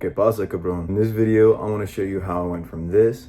¿Qué pasa, cabrón? In this video, I want to show you how I went from this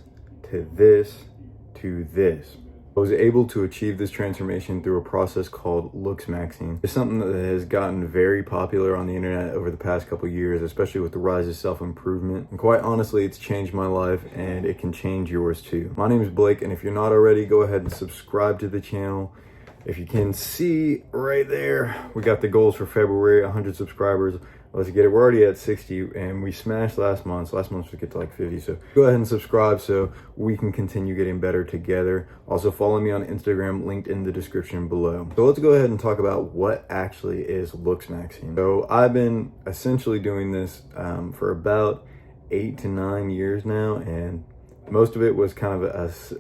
to this to this. I was able to achieve this transformation through a process called Looksmaxxing. It's something that has gotten very popular on the internet over the past couple years, especially with the rise of self-improvement. And quite honestly, it's changed my life and it can change yours too. My name is Blake, and if you're not already, go ahead and subscribe to the channel. If you can see right there, we got the goals for February, 100 subscribers. Let's get it. We're already at 60 and we smashed last month. So last month we get to like 50. So go ahead and subscribe so we can continue getting better together. Also follow me on Instagram, linked in the description below. So let's go ahead and talk about what actually is Looksmaxxing. So I've been essentially doing this for about 8 to 9 years now, and most of it was kind of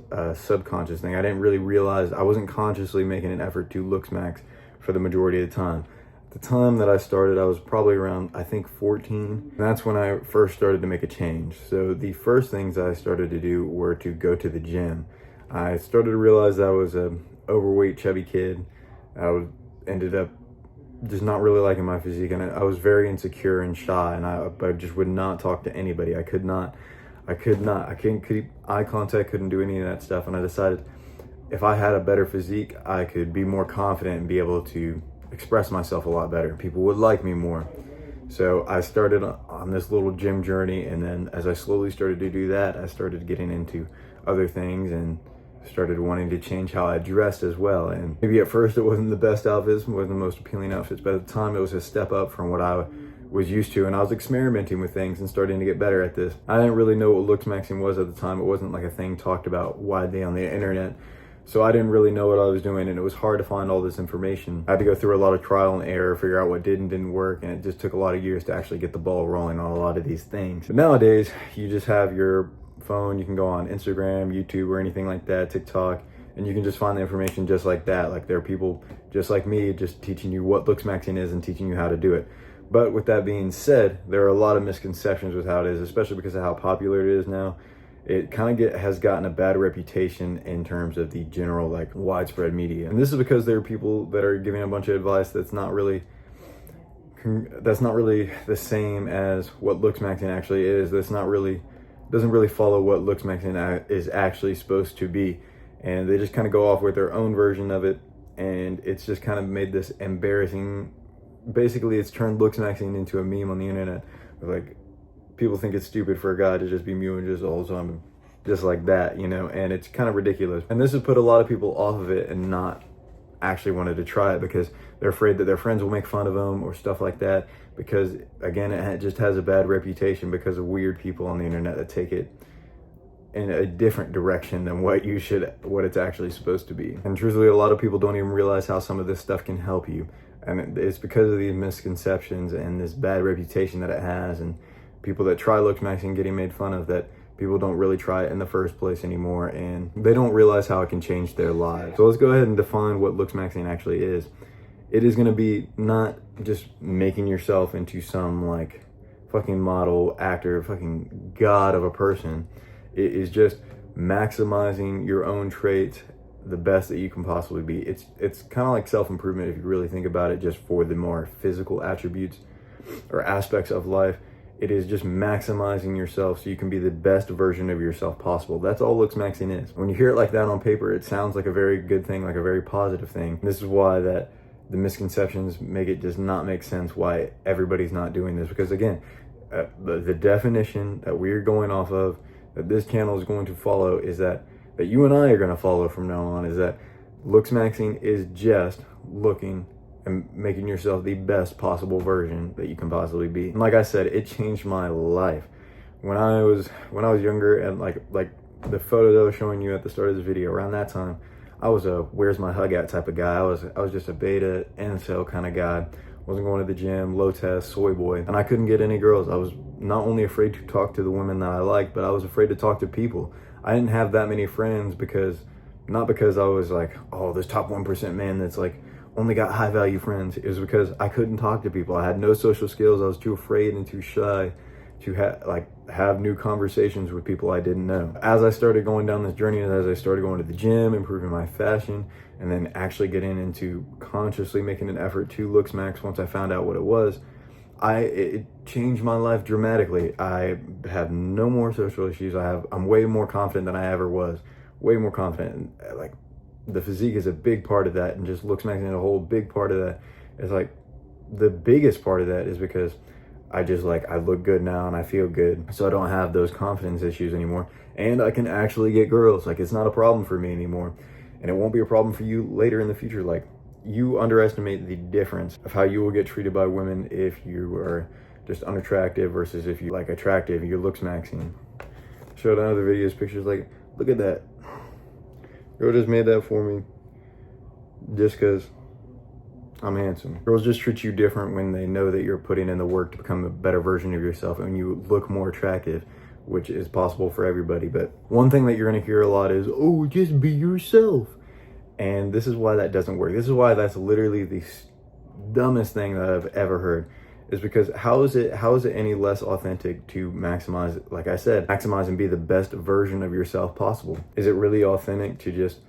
a subconscious thing. I didn't really realize, I wasn't consciously making an effort to Looksmax for the majority of the time. The time that I started, I was probably around, I think, 14. And that's when I first started to make a change. So the first things I started to do were to go to the gym. I started to realize I was an overweight, chubby kid. Ended up just not really liking my physique, and I was very insecure and shy, and I just would not talk to anybody. I couldn't keep eye contact, couldn't do any of that stuff. And I decided if I had a better physique, I could be more confident and be able to express myself a lot better. People would like me more. So I started on this little gym journey, and then as I slowly started to do that, I started getting into other things and started wanting to change how I dressed as well. And maybe at first it wasn't the best outfits, wasn't the most appealing outfits, but at the time it was a step up from what I was used to, and I was experimenting with things and starting to get better at this. I didn't really know what Looksmaxxing was at the time. It wasn't like a thing talked about widely on the internet. So I didn't really know what I was doing, and it was hard to find all this information. I had to go through a lot of trial and error, figure out what did and didn't work, and it just took a lot of years to actually get the ball rolling on a lot of these things. But nowadays, you just have your phone, you can go on Instagram, YouTube, or anything like that, TikTok, and you can just find the information just like that. Like, there are people just like me just teaching you what Looksmaxxing is and teaching you how to do it. But with that being said, there are a lot of misconceptions with how it is, especially because of how popular it is now. It kind of has gotten a bad reputation in terms of the general, like, widespread media. And this is because there are people that are giving a bunch of advice that's not really the same as what Looksmaxxing actually is. Doesn't really follow what Looksmaxxing is actually supposed to be. And they just kind of go off with their own version of it, and it's just kind of made this embarrassing. Basically, it's turned Looksmaxxing into a meme on the internet. Like, people think it's stupid for a guy to just be mewing just all the time, just like that, you know, and it's kind of ridiculous. And this has put a lot of people off of it and not actually wanted to try it because they're afraid that their friends will make fun of them or stuff like that, because, again, it just has a bad reputation because of weird people on the internet that take it in a different direction than what it's actually supposed to be. And truthfully, a lot of people don't even realize how some of this stuff can help you. And it's because of these misconceptions and this bad reputation that it has, and people that try Looksmaxxing getting made fun of, that people don't really try it in the first place anymore, and they don't realize how it can change their lives. So let's go ahead and define what Looksmaxxing actually is. It is going to be not just making yourself into some, like, fucking model, actor, fucking god of a person. It is just maximizing your own traits the best that you can possibly be. It's kind of like self-improvement if you really think about it, just for the more physical attributes or aspects of life. It is just maximizing yourself so you can be the best version of yourself possible. That's all Looksmaxxing is. When you hear it like that on paper, it sounds like a very good thing, like a very positive thing. This is why that the misconceptions make it just not make sense why everybody's not doing this. Because, again, the definition that we're going off of, that this channel is going to follow, is that you and I are going to follow from now on, is that Looksmaxxing is just looking and making yourself the best possible version that you can possibly be. And like I said, it changed my life. When I was younger, and like the photo that I was showing you at the start of this video, around that time, I was a where's my hug at type of guy. I was just a beta incel kind of guy. Wasn't going to the gym, low test, soy boy, and I couldn't get any girls. I was not only afraid to talk to the women that I liked, but I was afraid to talk to people. I didn't have that many friends not because I was like, oh, this top 1% man that's like only got high value friends. It was because I couldn't talk to people. I had no social skills. I was too afraid and too shy to have new conversations with people I didn't know. As I started going down this journey, and as I started going to the gym, improving my fashion, and then actually getting into consciously making an effort to Looksmax, once I found out what it was, it changed my life dramatically. I have no more social issues. I'm way more confident than I ever was. Way more confident. And, like, the physique is a big part of that, and just Looksmaxxing is a whole big part of that. It's like the biggest part of that is because I look good now and I feel good, so I don't have those confidence issues anymore, and I can actually get girls. Like, it's not a problem for me anymore, and it won't be a problem for you later in the future. Like, you underestimate the difference of how you will get treated by women if you are just unattractive versus if you like attractive. You're Looksmaxxing. Showed on other videos pictures, like, look at that. Girl just made that for me just because I'm handsome. Girls just treat you different when they know that you're putting in the work to become a better version of yourself, and you look more attractive, which is possible for everybody. But one thing that you're going to hear a lot is, oh, just be yourself. And this is why that doesn't work. This is why that's literally the dumbest thing that I've ever heard, is because how is it any less authentic to maximize, like I said, maximize and be the best version of yourself possible? Is it really authentic to just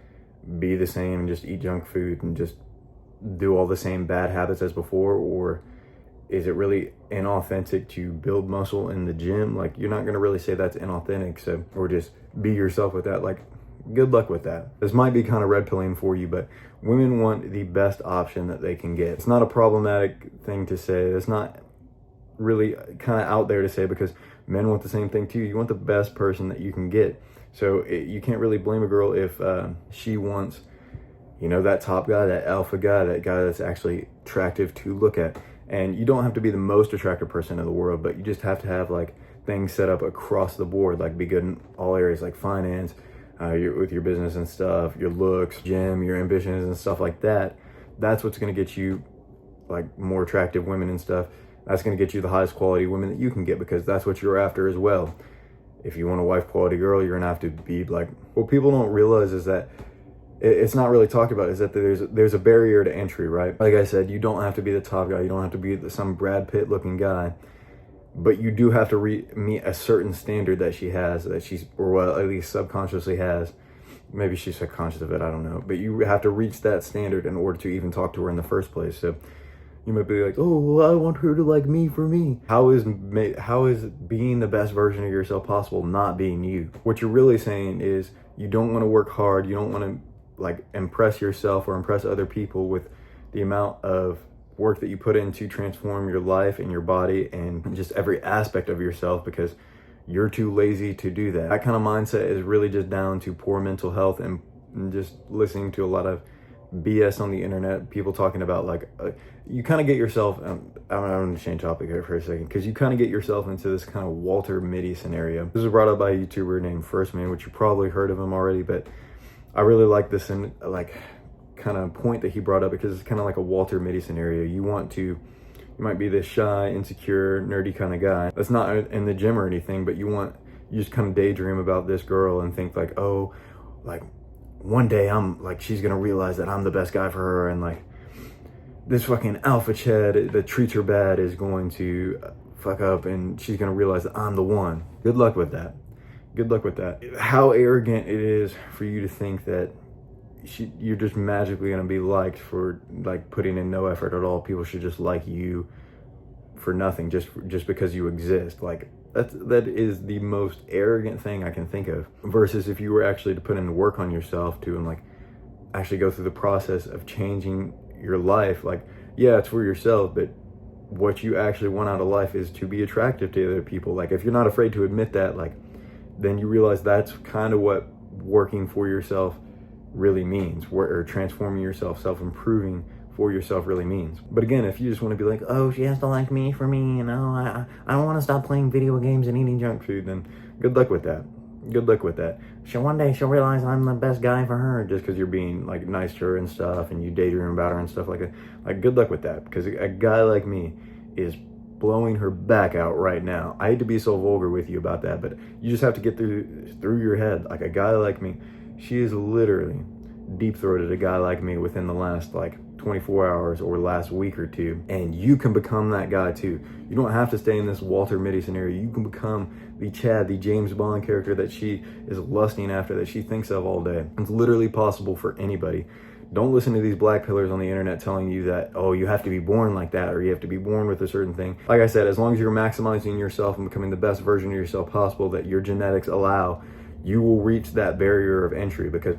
be the same and just eat junk food and just do all the same bad habits as before? Or is it really inauthentic to build muscle in the gym? Like, you're not going to really say that's inauthentic. So, or just be yourself with that. Like, good luck with that. This might be kind of red pilling for you, but women want the best option that they can get. It's not a problematic thing to say. It's not really kind of out there to say, because men want the same thing too. You want the best person that you can get. So you can't really blame a girl if she wants, you know, that top guy, that alpha guy, that guy that's actually attractive to look at. And you don't have to be the most attractive person in the world, but you just have to have like things set up across the board, like be good in all areas, like finance, with your business and stuff, your looks, gym, your ambitions and stuff like that. That's what's going to get you like more attractive women and stuff. That's going to get you the highest quality women that you can get, because that's what you're after as well. If you want a wife quality girl, you're going to have to be like, what people don't realize is that it's not really talked about, is that there's a barrier to entry, right? Like I said, you don't have to be the top guy. You don't have to be some Brad Pitt looking guy, but you do have to meet a certain standard that she has, that she's, or well, at least subconsciously has. Maybe she's subconscious of it, I don't know. But you have to reach that standard in order to even talk to her in the first place. So you might be like, oh, well, I want her to like me for me. How is being the best version of yourself possible not being you? What you're really saying is you don't want to work hard. You don't want to like impress yourself or impress other people with the amount of work that you put in to transform your life and your body and just every aspect of yourself, because you're too lazy to do that. That kind of mindset is really just down to poor mental health and just listening to a lot of BS on the internet, people talking about like, you kind of get yourself, I'm going to change topic here for a second, because you kind of get yourself into this kind of Walter Mitty scenario. This was brought up by a YouTuber named First Man, which you probably heard of him already, but I really like this and like kind of point that he brought up, because it's kind of like a Walter Mitty scenario. You might be this shy, insecure, nerdy kind of guy that's not in the gym or anything, but you just kind of daydream about this girl and think like, oh, like one day I'm like, she's gonna realize that I'm the best guy for her, and like this fucking alpha chad that treats her bad is going to fuck up, and she's gonna realize that I'm the one. Good luck with that. Good luck with that. How arrogant it is for you to think that you're just magically gonna be liked for like putting in no effort at all. People should just like you for nothing, just because you exist. Like that is the most arrogant thing I can think of. Versus if you were actually to put in the work on yourself too, and like actually go through the process of changing your life. Like, yeah, it's for yourself, but what you actually want out of life is to be attractive to other people. Like, if you're not afraid to admit that, like, then you realize that's kind of what working for yourself really means, or transforming yourself, self-improving for yourself really means. But again, if you just want to be like, oh, she has to like me for me, you know, I don't want to stop playing video games and eating junk food, then good luck with that. Good luck with that. One day she'll realize I'm the best guy for her, just because you're being like nice to her and stuff, and you daydream about her and stuff like that. Like, good luck with that, because a guy like me is blowing her back out right now. I hate to be so vulgar with you about that, but you just have to get through your head. Like, a guy like me, she is literally deep-throated a guy like me within the last like 24 hours or last week or two, and you can become that guy too. You don't have to stay in this Walter Mitty scenario. You can become the Chad, the James Bond character that she is lusting after, that she thinks of all day. It's literally possible for anybody Don't listen to these black pillars on the internet telling you that, oh, you have to be born like that, or you have to be born with a certain thing. Like I said, as long as you're maximizing yourself and becoming the best version of yourself possible that your genetics allow, you will reach that barrier of entry, because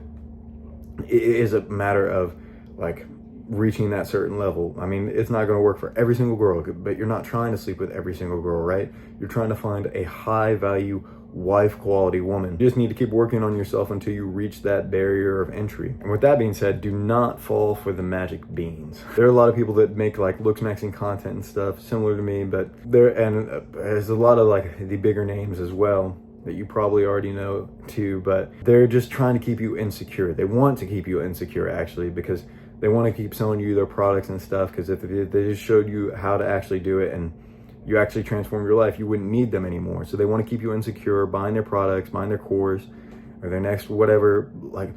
it is a matter of like reaching that certain level. I mean, it's not going to work for every single girl, but you're not trying to sleep with every single girl, right? You're trying to find a high value wife quality woman. You just need to keep working on yourself until you reach that barrier of entry. And with that being said, do not fall for the magic beans. There are a lot of people that make like Looksmaxxing content and stuff similar to me, but there's a lot of like the bigger names as well that you probably already know too, but they're just trying to keep you insecure. They want to keep you insecure, actually, because they want to keep selling you their products and stuff, because if they just showed you how to actually do it and you actually transform your life, you wouldn't need them anymore. So they want to keep you insecure, buying their products, buying their course or their next whatever, like,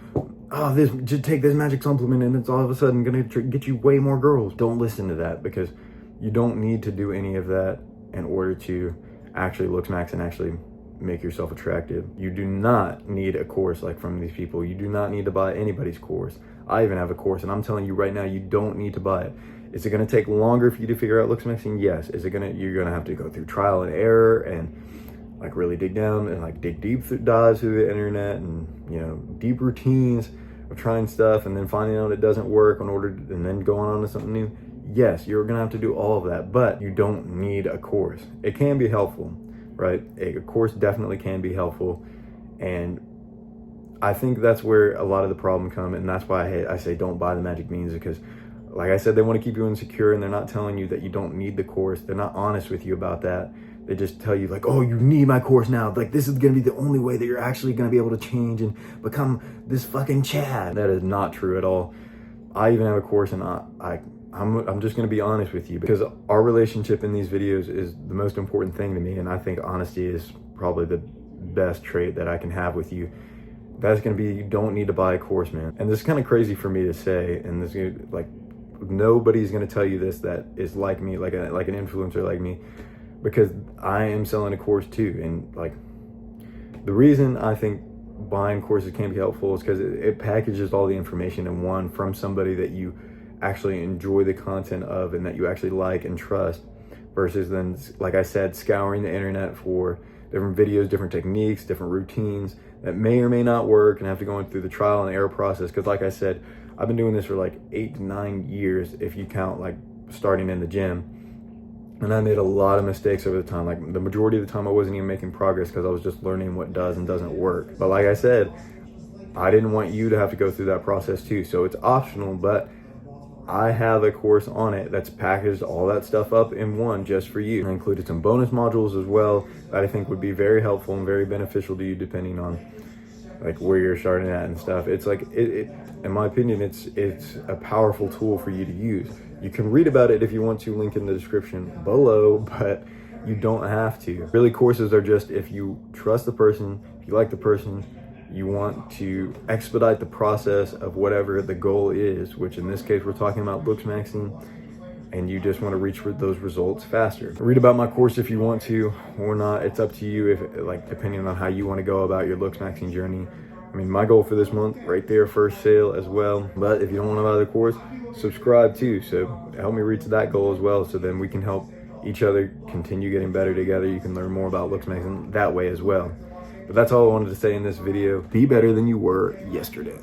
oh, just take this magic supplement and it's all of a sudden gonna get you way more girls. Don't listen to that, because you don't need to do any of that in order to actually Looksmax and actually make yourself attractive. You do not need a course like from these people. You do not need to buy anybody's course. I even have a course, and I'm telling you right now, you don't need to buy it. Is it going to take longer for you to figure out Looksmaxxing? Yes. You're going to have to go through trial and error and like really dig down and like dig deep dives through the internet and, you know, deep routines of trying stuff and then finding out it doesn't work and then going on to something new. Yes, you're going to have to do all of that, but you don't need a course. It can be helpful, right? A course definitely can be helpful. And I think that's where a lot of the problem come. And that's why I say don't buy the magic beans, because like I said, they want to keep you insecure, and they're not telling you that you don't need the course. They're not honest with you about that. They just tell you like, oh, you need my course now. Like, this is going to be the only way that you're actually going to be able to change and become this fucking Chad. That is not true at all. I even have a course, and I'm just going to be honest with you, because our relationship in these videos is the most important thing to me. And I think honesty is probably the best trait that I can have with you. That's going to be, you don't need to buy a course, man. And this is kind of crazy for me to say, and this is like, nobody's going to tell you this that is like me, like an influencer like me, because I am selling a course too. And like, the reason I think buying courses can be helpful is because it packages all the information in one from somebody that you actually enjoy the content of and that you actually like and trust, versus then, like I said, scouring the internet for different videos, different techniques, different routines that may or may not work, and have to go through the trial and error process. Because like I said, I've been doing this for like 8 to 9 years, if you count like starting in the gym. And I made a lot of mistakes over the time. Like, the majority of the time I wasn't even making progress because I was just learning what does and doesn't work. But like I said, I didn't want you to have to go through that process too. So it's optional, but I have a course on it that's packaged all that stuff up in one just for you. I included some bonus modules as well that I think would be very helpful and very beneficial to you, depending on like where you're starting at and stuff. It's like, in my opinion, it's a powerful tool for you to use. You can read about it if you want to, link in the description below, but you don't have to. Really, courses are just if you trust the person, if you like the person, you want to expedite the process of whatever the goal is, which in this case, we're talking about Looksmaxxing, and you just want to reach for those results faster. Read about my course if you want to or not. It's up to you, if like, depending on how you want to go about your Looksmaxxing journey. I mean, my goal for this month, right there, first sale as well. But if you don't want to buy the course, subscribe too. So help me reach that goal as well, so then we can help each other continue getting better together. You can learn more about Looksmaxxing that way as well. But that's all I wanted to say in this video. Be better than you were yesterday.